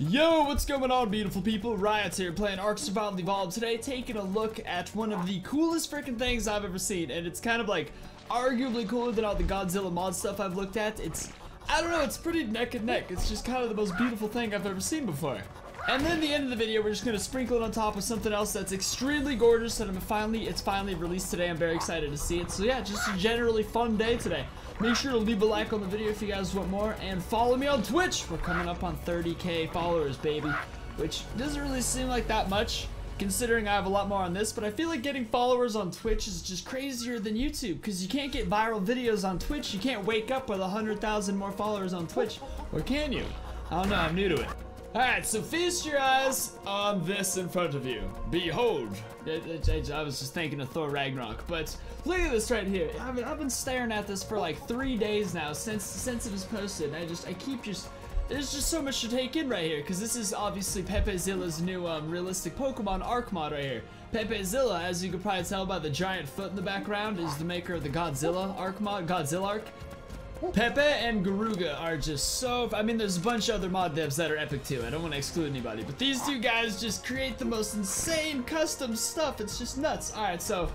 Yo, what's going on, beautiful people? Riot's here playing Ark Survival Evolved today, taking a look at one of the coolest freaking things I've ever seen, and it's kind of like arguably cooler than all the Godzilla mod stuff I've looked at. I don't know, it's pretty neck and neck. It's just kind of the most beautiful thing I've ever seen before. And then at the end of the video, we're just gonna sprinkle it on top of something else that's extremely gorgeous, and it's finally released today. I'm very excited to see it. So yeah, just a generally fun day today. Make sure to leave a like on the video if you guys want more, and follow me on Twitch. We're coming up on 30K followers, baby, which doesn't really seem like that much, considering I have a lot more on this, but I feel like getting followers on Twitch is just crazier than YouTube, because you can't get viral videos on Twitch. You can't wake up with 100,000 more followers on Twitch, or can you? I don't know, I'm new to it. Alright, so feast your eyes on this in front of you. Behold. I was just thinking of Thor Ragnarok, but look at this right here. I've been staring at this for like 3 days now since it was posted, and there's just so much to take in right here, because this is obviously PepeZilla's new realistic Pokemon Ark mod right here. PepeZilla, as you can probably tell by the giant foot in the background, is the maker of the Godzilla Ark mod, Godzilla Ark. Pepe and Garuga are just so... I mean, there's a bunch of other mod devs that are epic too. I don't want to exclude anybody, but these two guys just create the most insane custom stuff. It's just nuts. Alright, so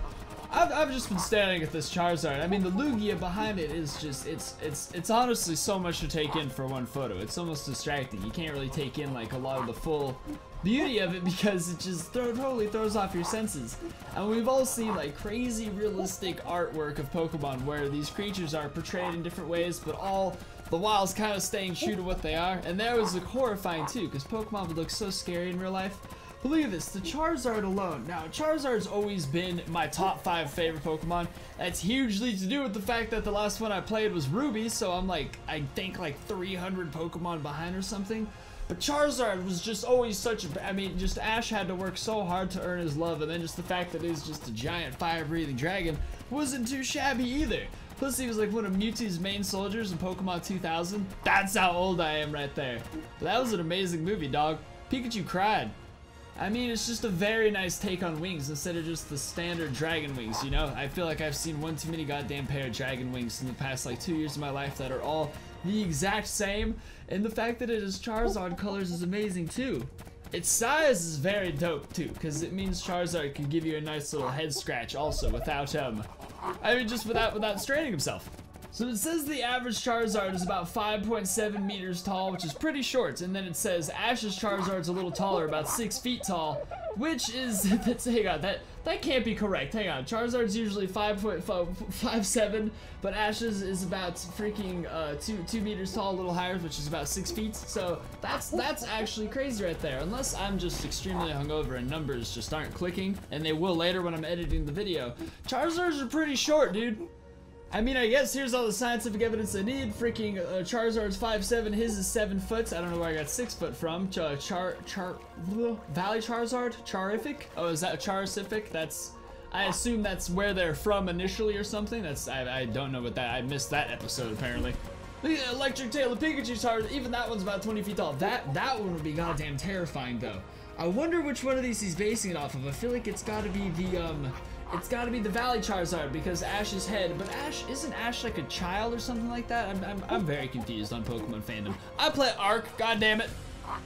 I've just been staring at this Charizard. I mean, the Lugia behind it is just... It's honestly so much to take in for one photo. It's almost distracting. You can't really take in like a lot of the full beauty of it, because it just totally throws off your senses. And we've all seen like crazy realistic artwork of Pokemon where these creatures are portrayed in different ways, but all the while kind of staying true to what they are. And that was like horrifying too, because Pokemon would look so scary in real life. But look at this, the Charizard alone. Now, Charizard's always been my top 5 favorite Pokemon. That's hugely to do with the fact that the last one I played was Ruby, so I'm like, I think like 300 Pokemon behind or something. But Charizard was just always such a... I mean, just Ash had to work so hard to earn his love, and then just the fact that he's just a giant fire-breathing dragon wasn't too shabby either. Plus, he was like one of Mewtwo's main soldiers in Pokemon 2000. That's how old I am right there. But that was an amazing movie, dog. Pikachu cried. I mean, it's just a very nice take on wings instead of just the standard dragon wings, you know? I feel like I've seen one too many goddamn pair of dragon wings in the past like 2 years of my life that are all the exact same, and the fact that it is Charizard colors is amazing too. Its size is very dope too, because it means Charizard can give you a nice little head scratch also without just without straining himself. So it says the average Charizard is about 5.7 meters tall, which is pretty short, and then it says Ash's Charizard's a little taller, about 6 feet tall, which is, hang on, that can't be correct. Hang on, Charizard's usually 5.7, but Ash's is about freaking 2 meters tall, a little higher, which is about 6 feet. So that's actually crazy right there, unless I'm just extremely hungover and numbers just aren't clicking, and they will later when I'm editing the video. Charizards are pretty short, dude. I mean, I guess here's all the scientific evidence I need. Freaking Charizard's 5'7", his is 7 foot. I don't know where I got 6 foot from. Valley Charizard? Charific? Oh, is that Charific? I assume that's where they're from initially or something. I don't know what that, I missed that episode apparently. Look at the Electric Tail of Pikachu Charizard. Even that one's about 20 feet tall. That one would be goddamn terrifying though. I wonder which one of these he's basing it off of. I feel like it's gotta be the Valley Charizard, because Ash's head, but isn't Ash like a child or something like that? I'm very confused on Pokemon fandom. I play Ark, goddammit.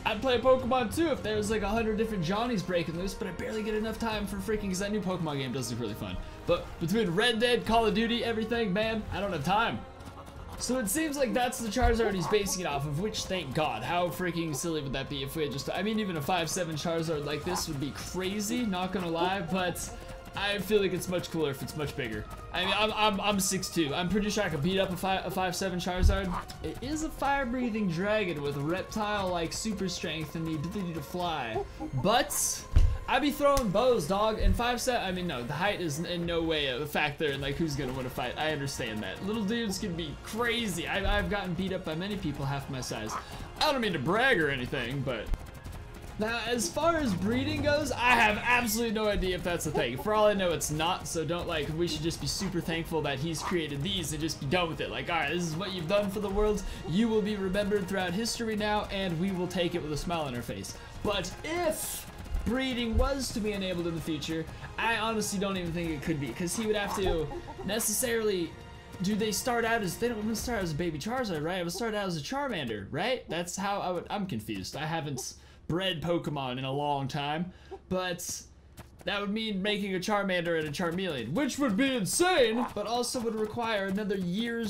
I'd play Pokemon too if there was like 100 different Johnnies breaking loose, but I barely get enough time for freaking, because that new Pokemon game does look really fun. But between Red Dead, Call of Duty, everything, man, I don't have time. So it seems like that's the Charizard he's basing it off of, which, thank God. How freaking silly would that be if we had just, I mean, even a 5'7" Charizard like this would be crazy, not gonna lie, but I feel like it's much cooler if it's much bigger. I mean, I'm 6'2". I'm pretty sure I could beat up a 5'7" Charizard. It is a fire-breathing dragon with reptile-like super strength and the ability to fly. But I be throwing bows, dog, and 5'7", I mean, no, the height is in no way a factor in like who's gonna win a fight. I understand that. Little dudes can be crazy. I've gotten beat up by many people half my size. I don't mean to brag or anything, but now, as far as breeding goes, I have absolutely no idea if that's a thing. For all I know, it's not, so don't like, we should just be super thankful that he's created these and just be done with it. Like, alright, this is what you've done for the world. You will be remembered throughout history now, and we will take it with a smile on our face. But if breeding was to be enabled in the future, I honestly don't even think it could be, because he would have to necessarily do they start out as, they don't even start as a baby Charizard, right? It would start out as a Charmander, right? That's how I'm confused. I haven't bred Pokemon in a long time, but that would mean making a Charmander and a Charmeleon, which would be insane, but also would require another year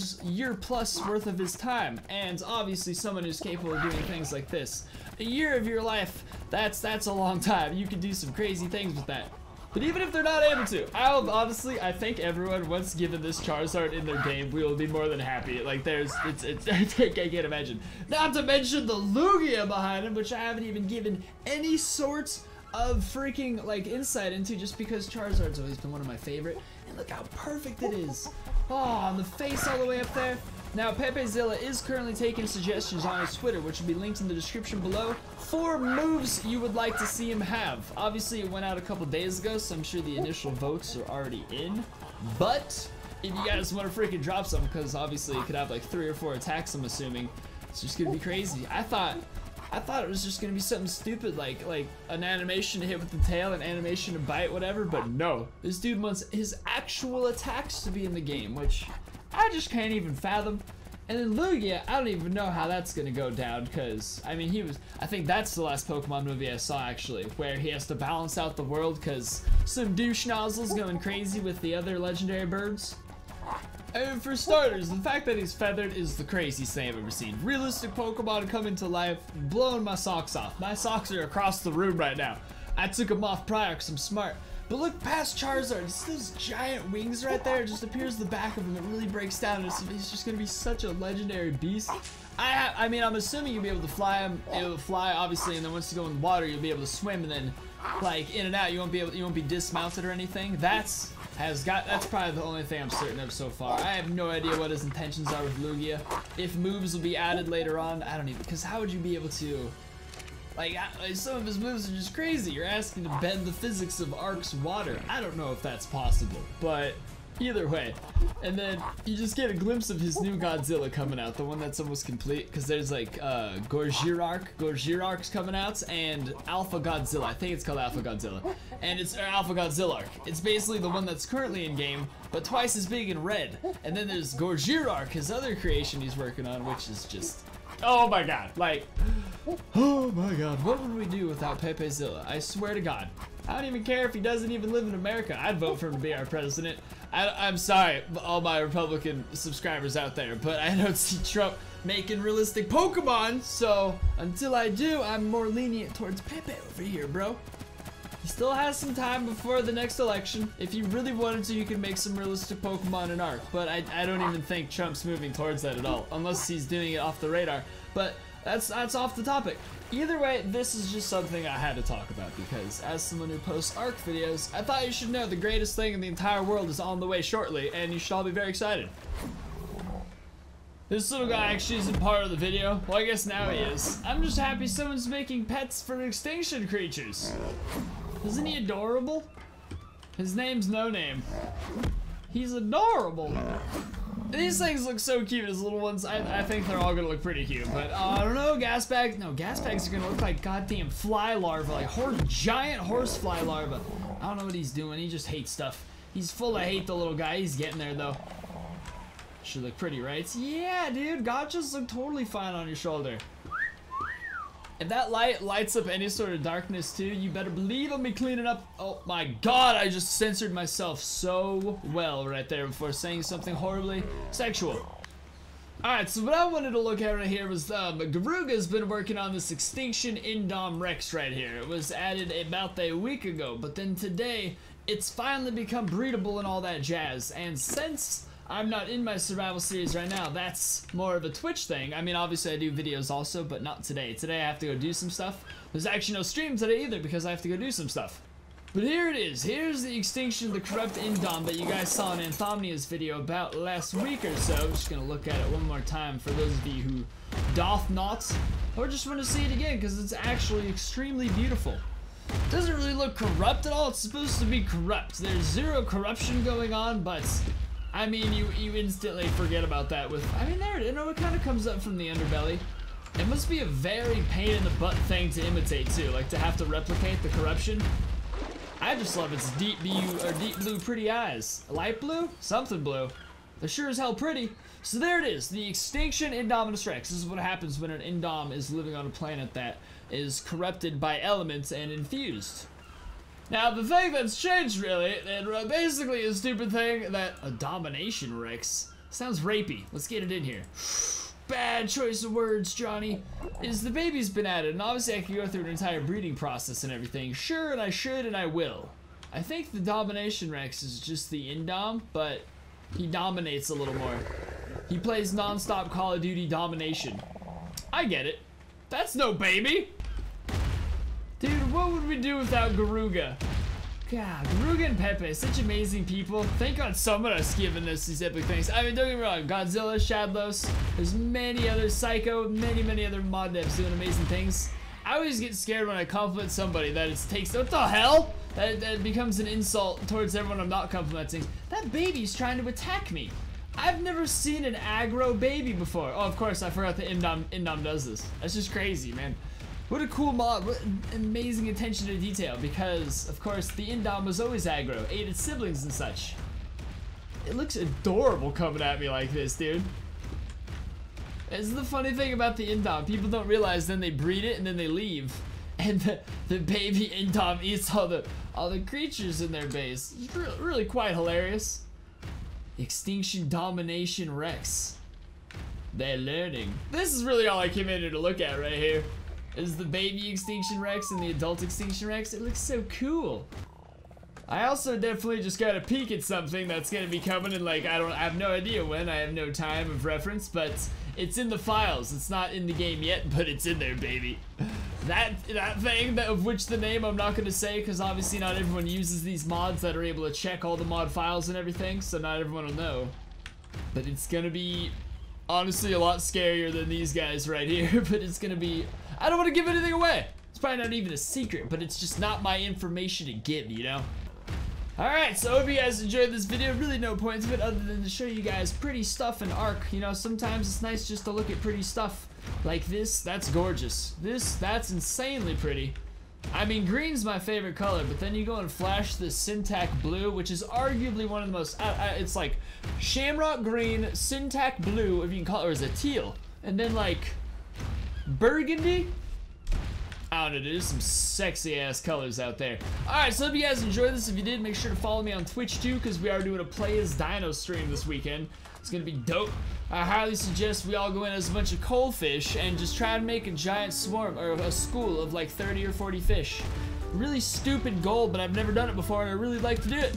plus worth of his time, and obviously someone who's capable of doing things like this. A year of your life, that's a long time. You can do some crazy things with that. But even if they're not able to, honestly, I think everyone, once given this Charizard in their game, will be more than happy. Like, I can't imagine. Not to mention the Lugia behind him, which I haven't even given any sort of freaking, like, insight into, just because Charizard's always been one of my favorite. And look how perfect it is. Oh, on the face all the way up there. Now, PepeZilla is currently taking suggestions on his Twitter, which will be linked in the description below, for moves you would like to see him have. Obviously, it went out a couple days ago, so I'm sure the initial votes are already in. But if you guys want to freaking drop some, because obviously it could have like 3 or 4 attacks, I'm assuming, it's just gonna be crazy. I thought it was just gonna be something stupid like an animation to hit with the tail, an animation to bite, whatever, but no. This dude wants his actual attacks to be in the game, which I just can't even fathom. And then Lugia, I don't even know how that's gonna go down, because, I mean, I think that's the last Pokemon movie I saw, actually, where he has to balance out the world because some douche nozzle's going crazy with the other legendary birds. And for starters, the fact that he's feathered is the craziest thing I've ever seen. Realistic Pokemon coming to life, blowing my socks off. My socks are across the room right now. I took them off prior because I'm smart. But look past Charizard, it's those giant wings right there. It just appears the back of him. It really breaks down. He's just gonna be such a legendary beast. I mean, I'm assuming you'll be able to fly him. It'll fly, obviously, and then once you go in the water, you'll be able to swim, and then, like, in and out. You won't be dismounted or anything. That's probably the only thing I'm certain of so far. I have no idea what his intentions are with Lugia. If moves will be added later on, I don't even. Because how would you be able to? Like, some of his moves are just crazy. You're asking to bend the physics of Ark's water. I don't know if that's possible, but either way. And then you just get a glimpse of his new Godzilla coming out, the one that's almost complete, because there's like Gorgirark's coming out, and Alpha Godzilla. I think it's called Alpha Godzilla, and it's Alpha Godzillark. It's basically the one that's currently in game, but twice as big in red. And then there's Gorgirark, his other creation he's working on, which is just, oh my god, like, oh my god, what would we do without PepeZilla? I swear to god. I don't even care if he doesn't even live in America. I'd vote for him to be our president. I'm sorry, all my Republican subscribers out there, but I don't see Trump making realistic Pokemon, so until I do, I'm more lenient towards Pepe over here, bro. He still has some time before the next election. If you really wanted to, you could make some realistic Pokemon in Arc, but I don't even think Trump's moving towards that at all, unless he's doing it off the radar. But that's off the topic. Either way, this is just something I had to talk about, because as someone who posts Arc videos, I thought you should know the greatest thing in the entire world is on the way shortly, and you should all be very excited. This little guy actually isn't part of the video. Well, I guess now he is. I'm just happy someone's making pets for extinction creatures. Isn't he adorable? His name's No Name. He's adorable. These things look so cute, his little ones. I think they're all gonna look pretty cute, but I don't know, gas bags. No, gas bags are gonna look like goddamn fly larvae, like giant horsefly larvae. I don't know what he's doing, he just hates stuff. He's full of hate, the little guy. He's getting there though. Should look pretty, right? Yeah, dude, gotchas look totally fine on your shoulder. If that light lights up any sort of darkness too, you better believe I'll be cleaning up. Oh my god, I just censored myself so well right there before saying something horribly sexual. Alright, so what I wanted to look at right here was Garuga's been working on this Extinction Indom Rex right here. It was added about a week ago, but then today it's finally become breedable and all that jazz. And since I'm not in my survival series right now, that's more of a Twitch thing. I mean, obviously I do videos also, but not today. Today I have to go do some stuff. There's actually no stream today either because I have to go do some stuff. But here it is. Here's the extinction of the corrupt Indom that you guys saw in Anthomnia's video about last week or so. I'm just gonna look at it one more time for those of you who doth not, or just want to see it again because it's actually extremely beautiful. It doesn't really look corrupt at all. It's supposed to be corrupt. There's zero corruption going on, but I mean, you instantly forget about that with, I mean, there, you know, it kind of comes up from the underbelly. It must be a very pain in the butt thing to imitate too, like to have to replicate the corruption. I just love its deep blue pretty eyes. Light blue? Something blue. They're sure as hell pretty. So there it is, the Extinction Indominus Rex. This is what happens when an Indom is living on a planet that is corrupted by elements and infused. Now, the thing that's changed, really, and basically a stupid thing that a Domination Rex sounds rapey. Let's get it in here. Bad choice of words, Johnny. Is the baby's been added, and obviously I can go through an entire breeding process and everything. Sure, and I should, and I will. I think the Domination Rex is just the Indom, but he dominates a little more. He plays non-stop Call of Duty domination. I get it. That's no baby. Dude, what would we do without Garuga? God, Garuga and Pepe, such amazing people. Thank God someone has given us these epic things. I mean, don't get me wrong, Godzilla, Shadlos, there's many others, Psycho, many other mod devs doing amazing things. I always get scared when I compliment somebody that it takes, what the hell? That becomes an insult towards everyone I'm not complimenting. That baby's trying to attack me. I've never seen an aggro baby before. Oh, of course, I forgot that Indom does this. That's just crazy, man. What a cool mod, what amazing attention to detail, because, of course, the Indom was always aggro, ate its siblings and such. It looks adorable coming at me like this, dude. This is the funny thing about the Indom. People don't realize then they breed it and then they leave. And the baby Indom eats all the creatures in their base. It's really quite hilarious. Extinction Domination Rex. They're learning. This is really all I came in here to look at right here. Is the baby Extinction Rex and the adult Extinction Rex. It looks so cool. I also definitely just got a peek at something that's gonna be coming in, like, I have no idea when, I have no time of reference, but it's in the files. It's not in the game yet, but it's in there, baby. That thing of which the name I'm not gonna say, because obviously not everyone uses these mods that are able to check all the mod files and everything, so not everyone will know. But it's gonna be honestly a lot scarier than these guys right here, but it's gonna be, I don't want to give anything away. It's probably not even a secret, but it's just not my information to give, you know? Alright, so I hope you guys enjoyed this video. Really no point to it other than to show you guys pretty stuff in Ark. You know, sometimes it's nice just to look at pretty stuff. Like this, that's gorgeous. That's insanely pretty. I mean, green's my favorite color, but then you go and flash the Syntac blue, which is arguably one of the most, it's like Shamrock green, Syntac blue, if you can call it, or is it teal? And then like burgundy? I don't know, there's some sexy ass colors out there. Alright, so hope you guys enjoyed this. If you did, make sure to follow me on Twitch too, because we are doing a Play as Dino stream this weekend. It's gonna be dope. I highly suggest we all go in as a bunch of coalfish and just try and make a giant swarm, or a school of like 30 or 40 fish. Really stupid goal, but I've never done it before and I really like to do it.